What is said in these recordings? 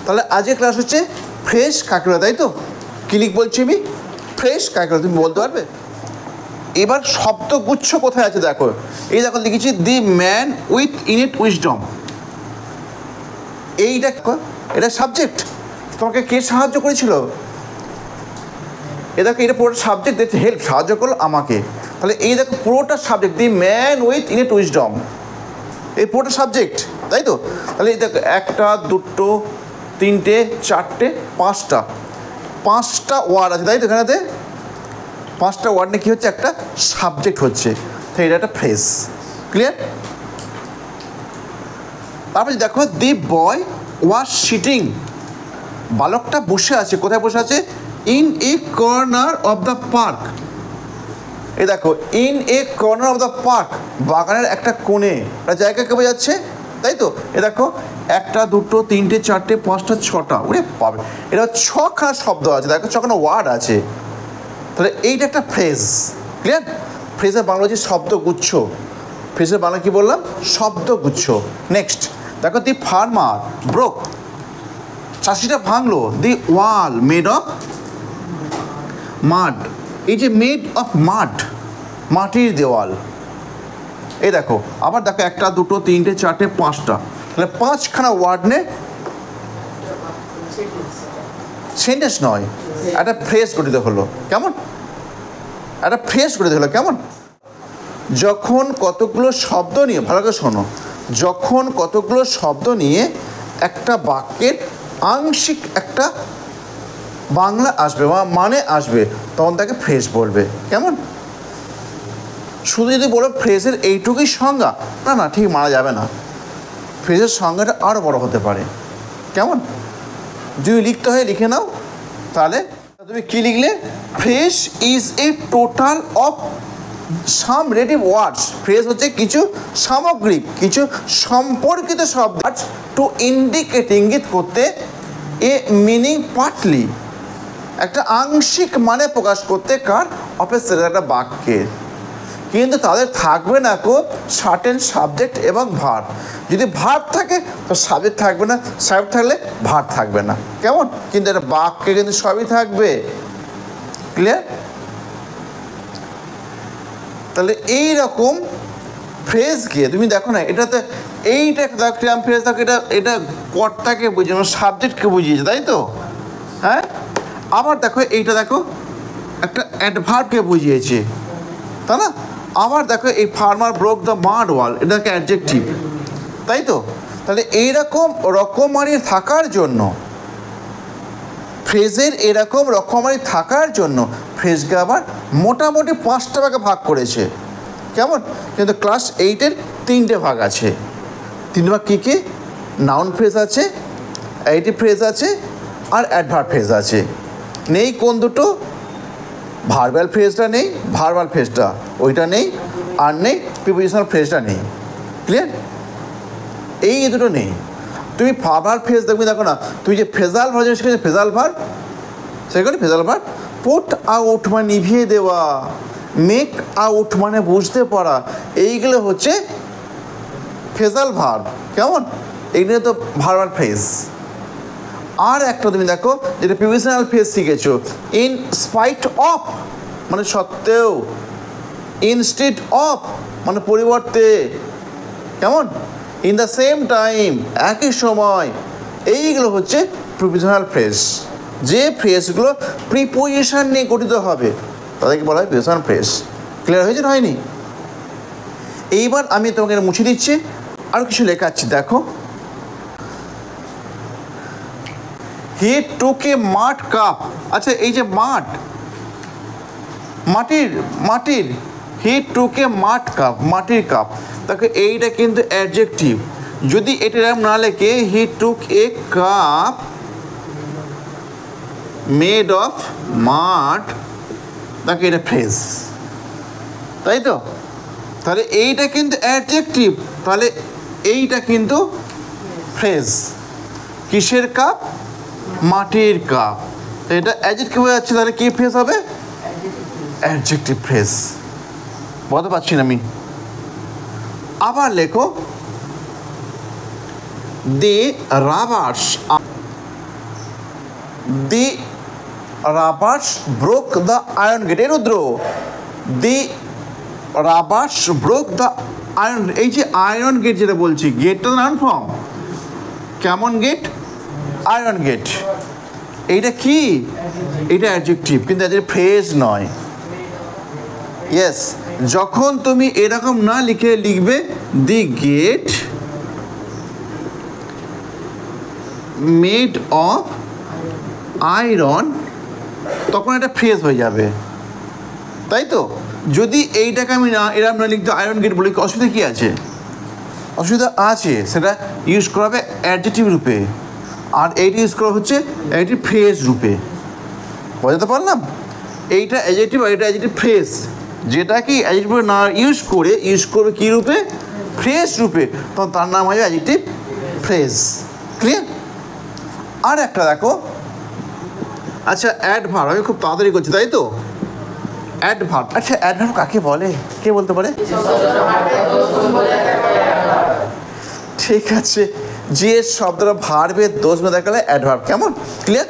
তাহলে আজকে ক্লাস হচ্ছে ফ্রেশ কাকে বলে, তাই তো? কি লিখ বলছি আমি? ফ্রেশ কাকে বলে, তুমি বলতে পারবে? এবার শব্দগুচ্ছ কোথায় আছে দেখো, এই দেখো লিখেছি the man with innate wisdom. এইটা এটা সাবজেক্ট, তোমাকে কে সাহায্য করেছিল? এ দেখো এটা পুরোটা সাবজেক্ট দেখছে, হেল্প সাহায্য করলো আমাকে। তাহলে এই দেখো পুরোটা subject, the man with innate wisdom, এই পুরোটা সাবজেক্ট, তাই তো? তাহলে এই দেখো একটা দুটো তিনটে চারটে পাঁচটা ওয়ার্ড আছে, তাই তো? এখানেতে 5টা ওয়ার্ড নিয়ে কী হচ্ছে, একটা সাবজেক্ট হচ্ছে, তাই এটা একটা ফ্রেজ। ক্লিয়ার? তারপরে দেখো দি বয় ওয়াজ সিটিং, বালকটা বসে আছে, কোথায় বসে আছে? In a corner of the park. এই দেখো in a corner of the park, বাগানের একটা কোণে, একটা জায়গাকে বোঝাচ্ছে, তাই তো? এ দেখো একটা দুটো তিনটে চারটে পাঁচটা ছটা, ওরে পাবে, এটা 6খানা শব্দ আছে, দেখো 6খানা ওয়ার্ড আছে। তাহলে এইটা একটা ফ্রেজ। ক্লিয়ার? ফ্রেজের বাংলা হচ্ছে শব্দগুচ্ছ। ফ্রেজের বাংলা কী বললাম? শব্দগুচ্ছ। নেক্সট দেখো দি ফার্মার ব্রোক, চাষিটা ভাঙলো, দি ওয়াল মেড অফ মাড, এই যে মেড অফ মাড, মাটির দেওয়াল। এই দেখো আবার দেখো একটা দুটো তিনটে চারটে পাঁচটা, তাহলে 5খানা ওয়ার্ড নে, সেন্টেন্স নয়, একটা ফ্রেজ গঠিত হলো। কেমন? একটা ফ্রেজ গঠিত হলো। কেমন? যখন কতগুলো শব্দ নিয়ে, ভালো করে শোনো, যখন কতগুলো শব্দ নিয়ে একটা বাক্যের আংশিক একটা বাংলা আসবে বা মানে আসবে, তখন তাকে ফ্রেজ বলবে। কেমন? শুধু যদি বলো ফ্রেজের এইটুকুই সংজ্ঞা, না না, ঠিক মানা যাবে না, ফ্রেজের সংজ্ঞাটা আরও বড় হতে পারে। কেমন? যদি লিখতে হয় লিখে নাও, তাহলে তুমি কী লিখলে? Phrase is a total of some relative words. Phrase হচ্ছে কিছু সামগ্রিক, কিছু সম্পর্কিত শব্দ, টু ইন্ডিকেট, ইঙ্গিত করতে, এ মিনিং পার্টলি, একটা আংশিক মানে প্রকাশ করতে, কার? অপেক্ষা একটা বাক্যের। কিন্তু তাদের থাকবে না সার্টেন সাবজেক্ট এবং ভার্ব। যদি ভার্ব থাকে তো সাবজেক্ট থাকবে না, সাবজেক্ট থাকলে ভার্ব থাকবে না। কেমন? কিন্তু একটা বাক্যে কিন্তু সবই থাকবে। ক্লিয়ার? তাহলে এই রকম ফ্রেজকে তুমি দেখো না, এটাতে এইটা একটা ক্রিয়াম ফ্রেজ থাকে, এটা কর্তাকে বুঝিয়ে, সাবজেক্টকে বুঝিয়েছে, তাই তো? হ্যাঁ, আবার দেখো এইটা দেখো একটা অ্যাডভার্বকে বুঝিয়েছে, তাই না? আবার দেখো এই ফার্মার ব্রোক দ্য মাড ওয়াল, এটা একটা অ্যাডজেক্টিভ, তাই তো? তাহলে এইরকম রকমারি থাকার জন্য, ফ্রেজের এরকম রকমারি থাকার জন্য ফ্রেজকে আবার মোটামুটি 5টা ভাগে ভাগ করেছে। কেমন? কিন্তু ক্লাস 8-এর 3টে ভাগ আছে। 3 ভাগ কী কী? নাউন ফ্রেজ আছে, অ্যাডিটিভ ফ্রেজ আছে, আর অ্যাডভার্ব ফ্রেজ আছে। নেই কোন দুটো? ভার্বাল ফ্রেজটা নেই, ভার্বাল ফ্রেজটা ওইটা নেই, আর নেই প্রিপোজিশনাল ফ্রেজটা নেই। ক্লিয়ার? এই দুটো নেই। তুমি ভার্বাল ফ্রেজ দেখো না, তুমি যে ফ্রেজাল ভার্ব শিখেছো, ফ্রেজাল ভার্ব, সেখানে ফ্রেজাল ভার্ব পুট আউট মানে নিভিয়ে দেওয়া, মেক আউট মানে বুঝতে পারা, এইগুলো হচ্ছে ফ্রেজাল ভার্ব। কেমন? এইগুলো তো ভার্বাল ফ্রেজ। আর একটা তুমি দেখো যেটা প্রিপোজিশনাল ফ্রেজ শিখেছো, ইন স্পাইট অফ মানে সত্ত্বেও, ইনস্টেড অফ মানে পরিবর্তে। কেমন? ইন দ্য সেম টাইম একই সময়, এইগুলো হচ্ছে প্রিপোজিশনাল ফ্রেজ। যে ফ্রেজগুলো প্রিপোজিশন নিয়ে গঠিত হবে তাদেরকে বলা হয় প্রিপোজিশনাল ফ্রেজ। ক্লিয়ার হয়েছে না হয়নি? এইবার আমি তোমাকে মুছে দিচ্ছি, আরও কিছু লেখাচ্ছি। দেখো, হি টুক এ মাড কাপ। আচ্ছা, এই যে মাটির হি টুক এ মাড কাপ, মাটির কাপ, দেখো এইটা কিন্তু অ্যাডজেক্টিভ। যদি এটা এরকম না লেখে হি টুক এ কাপ মেড অফ মাড, দেখো এটা ফ্রেজ, তাই তো? তাহলে এইটা কিন্তু অ্যাডজেক্টিভ, তাহলে এইটা কিন্তু ফ্রেজ। কিসের কাপ? মাটির কাপ। এটা অ্যাডজেক্টিভ হয়ে যাচ্ছে, তাহলে কি ফ্রেজ হবে? Adjective phrase. বলতে পারছি না আমি। আবার লেখো, the robbers the robbers broke the iron gate. এই Rudra, the robbers broke the iron, এই যে আয়রন গেট যেটা বলছি, গেটটা নাউন ফর্ম, কেমন গেট? Iron gate. এইটা কি? এটা অ্যাডজেক্টিভ, কিন্তু অ্যাডজেক্টিভ ফ্রেজ নয়। ইয়েস, যখন তুমি এরকম না লিখে লিখবে the gate made of iron, তখন এটা ফ্রেজ হয়ে যাবে, তাই তো? যদি এইটাকে আমি না এরকম না লিখতে আয়রন গেট বলি, অসুবিধা কী আছে? অসুবিধা আছে, সেটা ইউজ করা হবে অ্যাডজেক্টিভ রূপে, আর এইটা ইউজ করা হচ্ছে একটি ফ্রেজ রূপে। বোঝাতে পারলাম? এইটা অ্যাডজেক্টিভ আর এটা অ্যাডজেক্টিভ ফ্রেজ, যেটা কি অ্যাডজেক্টিভ না ইউজ করবে কী রূপে? ফ্রেজ রূপে, তখন তার নাম হবে অ্যাডজেক্টিভ ফ্রেজ। ক্লিয়ার? আর একটা দেখো, আচ্ছা অ্যাডভার্ব, আমি খুব তাড়াতাড়ি করছি তাই তো? অ্যাডভার্ব, আচ্ছা অ্যাডভার্ব কাকে বলে? কে বলতে পারে? ঠিক আছে, যে শব্দটা ভার্বের দোষ মেয়ে দেখালে অ্যাডভার্ব। কেমন? ক্লিয়ার?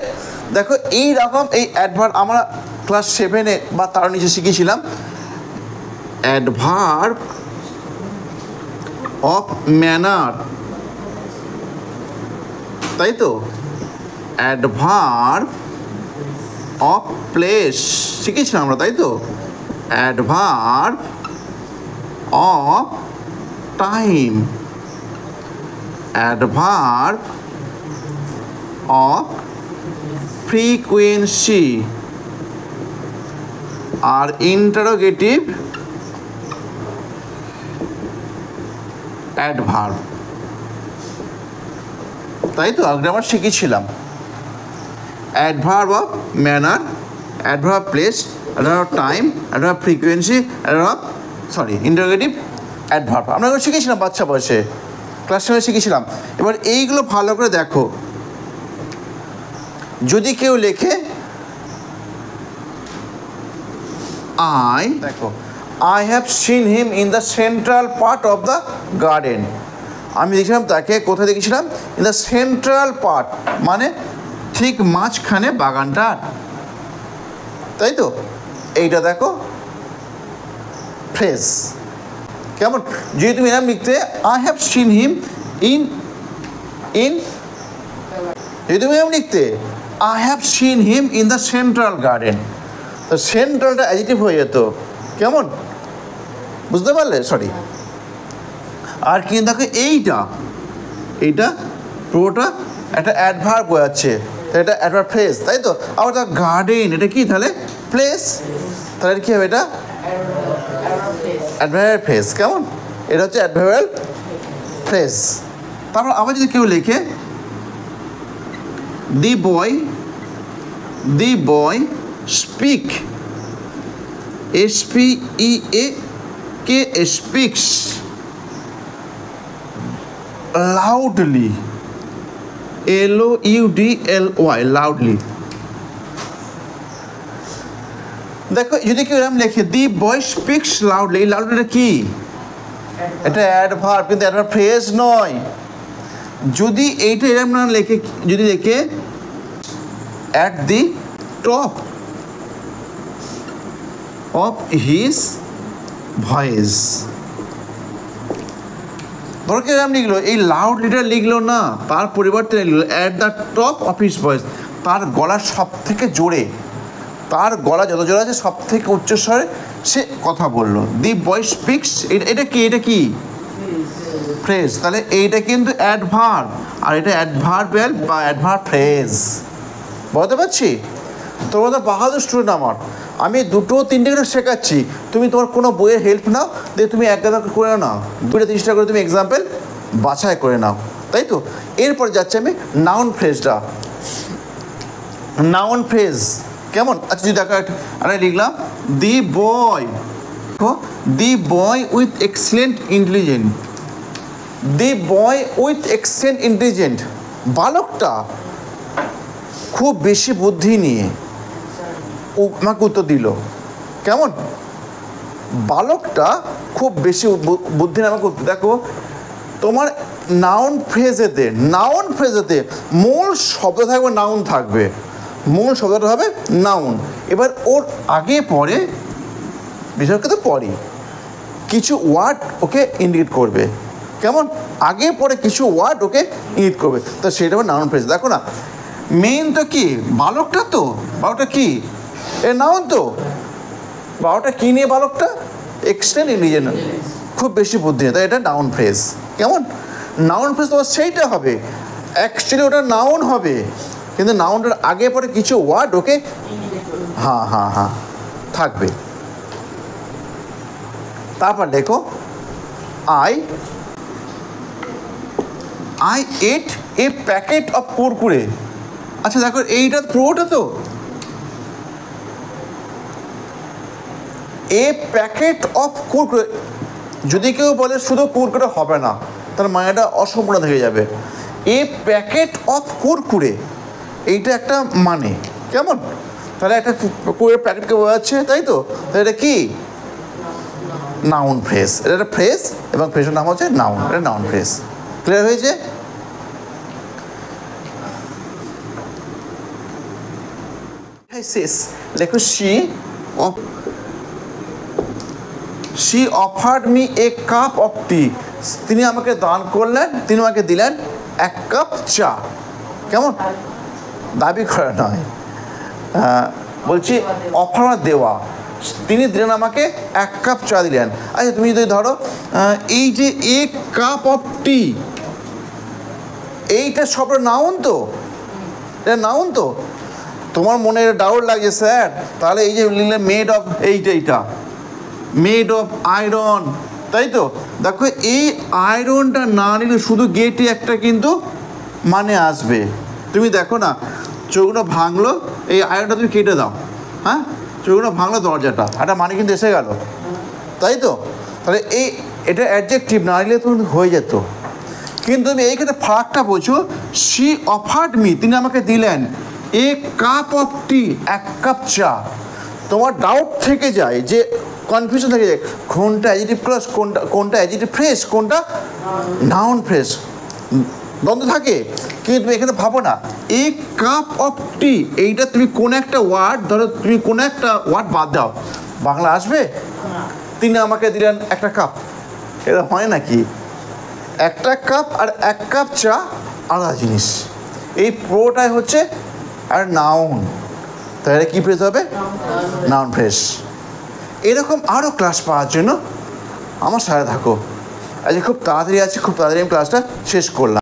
দেখো এই রকম এই অ্যাডভার্ব আমরা ক্লাস 7-এ বা তার নিচে শিখেছিলাম। অ্যাডভার্ব অফ ম্যানার, তাই তো? অ্যাডভার্ব অফ প্লেস শিখেছিলাম আমরা, তাই তো? Adverb of time, adverb of frequency, আর ইন্টারোগেটিভ অ্যাডভার্ব, তাই তো? আগে আমরা শিখেছিলাম adverb of manner, adverb place, adverb time, adverb frequency, adverb interrogative adverb. আমরা এগুলো শিখেছিলাম বাচ্চা বয়সে, ক্লাস 7-এ শিখেছিলাম। এবার এইগুলো ভালো করে দেখো। যদি কেউ লেখে দেখো I have seen him in the central part of the garden, আমি দেখছিলাম তাকে কোথায় দেখেছিলাম? ইন দ্য সেন্ট্রাল পার্ট, মানে ঠিক মাঝখানে বাগানটার, তাই তো? এইটা দেখো ফ্রেজ। কেমন? যদি তুমি এরকম লিখতে I have seen him in in যদি তুমি এরকম লিখতে I have seen him in the central garden, তো সেন্ট্রালটা অ্যাডজেক্টিভ হয়ে যেত। কেমন? বুঝতে পারলে? সরি। আর কিন্তু দেখো এইটা পুরোটা একটা অ্যাডভার্ব বোঝাচ্ছে, এটা অ্যাডভার্ব ফ্রেজ, তাই তো? আবার তার গার্ডেন, এটা কি তাহলে? প্লেস, তাহলে কী হবে? এটা অ্যাডভার্ব ফ্রেজ। কেমন? এটা হচ্ছে অ্যাডভার্ব ফ্রেজ। তারপর আবার যদি কেউ লেখে the boy speak, SPEAK speaks loudly, LOUDLY loudly. দেখো যদি কেউ এরকম লেখে দি বয় স্পিক্স লাউডলি, এই লাউডলিটা কি? এটা অ্যাডভার্ব, কিন্তু অ্যাডভার্ব ফ্রেজ নয়। যদি এইটা এরকম না লেখে, যদি লেখে at the top of his voice, ধরো কেউ এরকম লিখলো, এই লাউড লিটার লিখলো না, তার পরিবর্তে লিখলো at the top of his voice, তার গলা সব থেকে জোরে, তার গলা যত জোরে আছে সব থেকে উচ্চস্বরে সে কথা বললো। দি বয় স্পিক্স, এটা কি? এটা কি? ফ্রেজ। তাহলে এইটা কিন্তু অ্যাডভার্ব, আর এটা অ্যাডভার্বিয়াল বা অ্যাডভার্ব ফ্রেজ। বুঝতে পারছি? তোমরা তো বাহাদুর স্টুডেন্ট আমার, আমি 2-3টে করে শেখাচ্ছি, তুমি তোমার কোনো বইয়ের হেল্প নাও, দিয়ে তুমি এক গাদা করে নাও, 2-3টা করে তুমি এক্সাম্পল বাছাই করে নাও, তাই তো? এরপরে যাচ্ছে আমি নাউন ফ্রেজটা। নাউন ফ্রেজ কেমন? আচ্ছা যদি দেখো আরে লিখলাম the boy, the boy with excellent intelligent, the boy with excellent intelligent, বালকটা খুব বেশি বুদ্ধি নিয়ে আমাকে উত্তর দিল। কেমন? বালকটা খুব বেশি বুদ্ধি নিয়ে আমাকে উত্তর। দেখো তোমার নাউন ফ্রেজেতে মূল শব্দ থাকবে, নাউন থাকবে, মূল শব্দটা হবে নাউন। এবার ওর আগে পরে বিষয়কে তো পরে কিছু ওয়ার্ড ওকে ইন্ডিকেট করবে। কেমন? আগে পরে কিছু ওয়ার্ড ওকে ইঙ্গিত করবে, তো সেটা হবে নাউন ফ্রেজ। দেখো না, মেন তো কি বালকটা, তো বালকটা কি এ নাউন, তো বালকটা কী নিয়ে বালকটা এক্সটেন্ড ইন্ডিজেন, খুব বেশি বুদ্ধি নেই, তাই এটা নাউন ফ্রেজ। কেমন? নাউন ফ্রেজ তোমার সেইটা হবে, অ্যাকচুয়ালি ওটা নাউন হবে, কিন্তু নাউনটার আগে পরে কিছু ওয়ার্ড ওকে হ্যাঁ থাকবে। তারপর দেখো I ate A packet of Kurkure. আচ্ছা দেখো এইটা পুরোটা তো এ প্যাকেট অফ কুরকুরে, যদি কেউ বলে শুধু কুরকুরে হবে না, তার মানেটা অসম্পূর্ণ থেকে যাবে। এ প্যাকেট অফ কুরকুরে এইটা একটা মানে, কেমন? তাহলে একটা কুরকুরের প্যাকেটকে বোঝাচ্ছে, তাই তো? তাহলে এটা কি নাউন ফ্রেজ। এটা একটা ফ্রেজ এবং ফ্রেজের নাম হচ্ছে নাউন, এটা নাউন ফ্রেজ। ক্লিয়ার হয়েছে? শেষ দেখো she offered me a cup of tea, তিনি আমাকে দান করলেন, তিনি আমাকে দিলেন এক কাপ চা। কেমন? দাবি করা নয়, বলছি অফার দেওয়া, তিনি দিলেন আমাকে এক কাপ চা দিলেন। আচ্ছা তুমি যদি ধরো এই যে এ কাপ অফ টি, এইটা সব নাউন, তো এটা নাউন। তো তোমার মনে ডাউট লাগছে স্যার, তাহলে এই যে লিখলে মেড অফ এইটা মেড অফ আয়রন, তাই তো? দেখো এই আয়রনটা না নিলে শুধু গেটে একটা কিন্তু মানে আসবে। তুমি দেখো না, চোখটা ভাঙলো, এই আয়রনটা তুমি কেটে দাও, হ্যাঁ, চোখটা ভাঙলো দরজাটা, একটা মানে কিন্তু এসে গেল, তাই তো? তাহলে এটা অ্যাডজেক্টিভ না নিলে তুমি হয়ে যেত। কিন্তু তুমি এইখানে ফারাকটা বোঝো, শি অফার্ড মি, তিনি আমাকে দিলেন এ কাপ অফ টি, এক কাপ চা। তোমার ডাউট থেকে যায়, যে কনফিউশন থেকে যায়, কোনটা অ্যাডজেক্টিভ ক্লজ, কোনটা অ্যাডজেক্টিভ ফ্রেজ, কোনটা নাউন ফ্রেজ, দ্বন্দ্ব থাকে। কিন্তু তুমি এখানে ভাবো না, এ কাপ অফ টি, এইটা তুমি কোন একটা ওয়ার্ড, ধরো তুমি কোনো একটা ওয়ার্ড বাদ দাও, বাংলা আসবে? তিনি আমাকে দিলেন একটা কাপ, এটা হয় নাকি? একটা কাপ আর এক কাপ চা আলাদা জিনিস। এই পুরোটাই হচ্ছে আর নাউন, তাহলে কী ফ্রেজ হবে? Noun phrase. এরকম আরও ক্লাস পাওয়ার জন্য আমার সাথে থাকো। আজকে খুব তাড়াতাড়ি আমি ক্লাসটা শেষ করলাম।